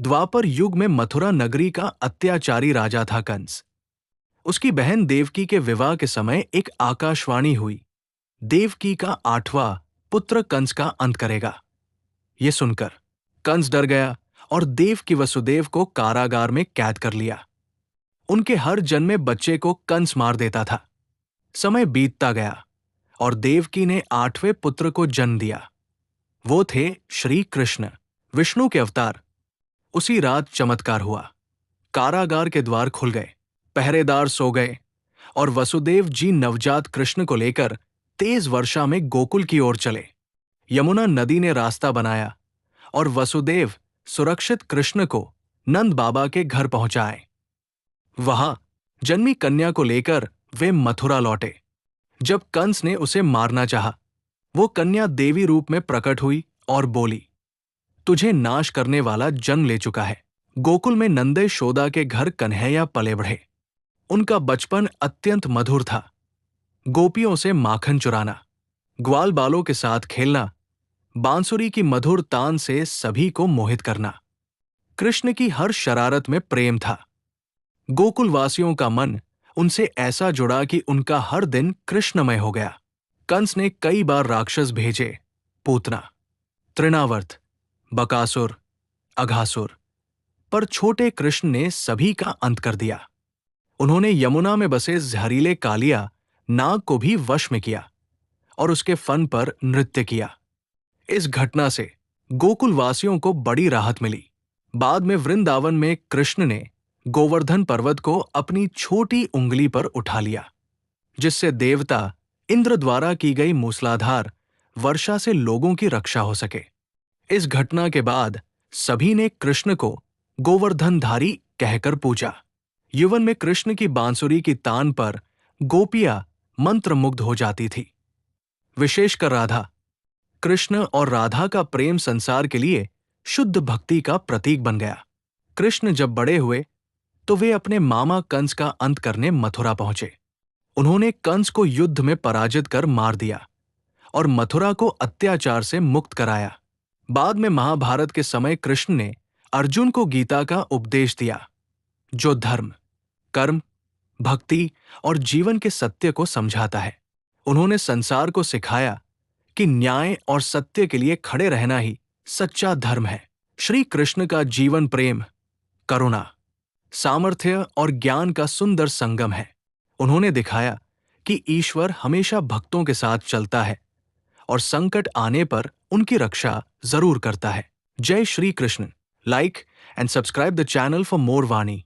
द्वापर युग में मथुरा नगरी का अत्याचारी राजा था कंस। उसकी बहन देवकी के विवाह के समय एक आकाशवाणी हुई, देवकी का 8वां पुत्र कंस का अंत करेगा। ये सुनकर कंस डर गया और देवकी वसुदेव को कारागार में कैद कर लिया। उनके हर जन्मे बच्चे को कंस मार देता था। समय बीतता गया और देवकी ने 8वें पुत्र को जन्म दिया। वो थे श्री कृष्ण, विष्णु के अवतार। उसी रात चमत्कार हुआ। कारागार के द्वार खुल गए, पहरेदार सो गए और वसुदेव जी नवजात कृष्ण को लेकर तेज वर्षा में गोकुल की ओर चले। यमुना नदी ने रास्ता बनाया और वसुदेव सुरक्षित कृष्ण को नंद बाबा के घर पहुंचाए। वहां जन्मी कन्या को लेकर वे मथुरा लौटे। जब कंस ने उसे मारना चाहा, वो कन्या देवी रूप में प्रकट हुई और बोली, तुझे नाश करने वाला जन्म ले चुका है। गोकुल में नंद यशोदा के घर कन्हैया पले बढ़े। उनका बचपन अत्यंत मधुर था। गोपियों से माखन चुराना, ग्वाल बालों के साथ खेलना, बांसुरी की मधुर तान से सभी को मोहित करना। कृष्ण की हर शरारत में प्रेम था। गोकुलवासियों का मन उनसे ऐसा जुड़ा कि उनका हर दिन कृष्णमय हो गया। कंस ने कई बार राक्षस भेजे, पूतना, तृणावर्त, बकासुर, अघासुर, पर छोटे कृष्ण ने सभी का अंत कर दिया। उन्होंने यमुना में बसे जहरीले कालिया नाग को भी वश में किया और उसके फन पर नृत्य किया। इस घटना से गोकुलवासियों को बड़ी राहत मिली। बाद में वृंदावन में कृष्ण ने गोवर्धन पर्वत को अपनी छोटी उंगली पर उठा लिया, जिससे देवता इंद्र द्वारा की गई मूसलाधार वर्षा से लोगों की रक्षा हो सके। इस घटना के बाद सभी ने कृष्ण को गोवर्धनधारी कहकर पूजा। यौवन में कृष्ण की बांसुरी की तान पर गोपियां मंत्रमुग्ध हो जाती थी, विशेषकर राधा। कृष्ण और राधा का प्रेम संसार के लिए शुद्ध भक्ति का प्रतीक बन गया। कृष्ण जब बड़े हुए तो वे अपने मामा कंस का अंत करने मथुरा पहुंचे। उन्होंने कंस को युद्ध में पराजित कर मार दिया और मथुरा को अत्याचार से मुक्त कराया। बाद में महाभारत के समय कृष्ण ने अर्जुन को गीता का उपदेश दिया, जो धर्म, कर्म, भक्ति और जीवन के सत्य को समझाता है। उन्होंने संसार को सिखाया कि न्याय और सत्य के लिए खड़े रहना ही सच्चा धर्म है। श्री कृष्ण का जीवन प्रेम, करुणा, सामर्थ्य और ज्ञान का सुंदर संगम है। उन्होंने दिखाया कि ईश्वर हमेशा भक्तों के साथ चलता है और संकट आने पर उनकी रक्षा जरूर करता है। जय Shri Krishna. Like and subscribe the channel for more Vani.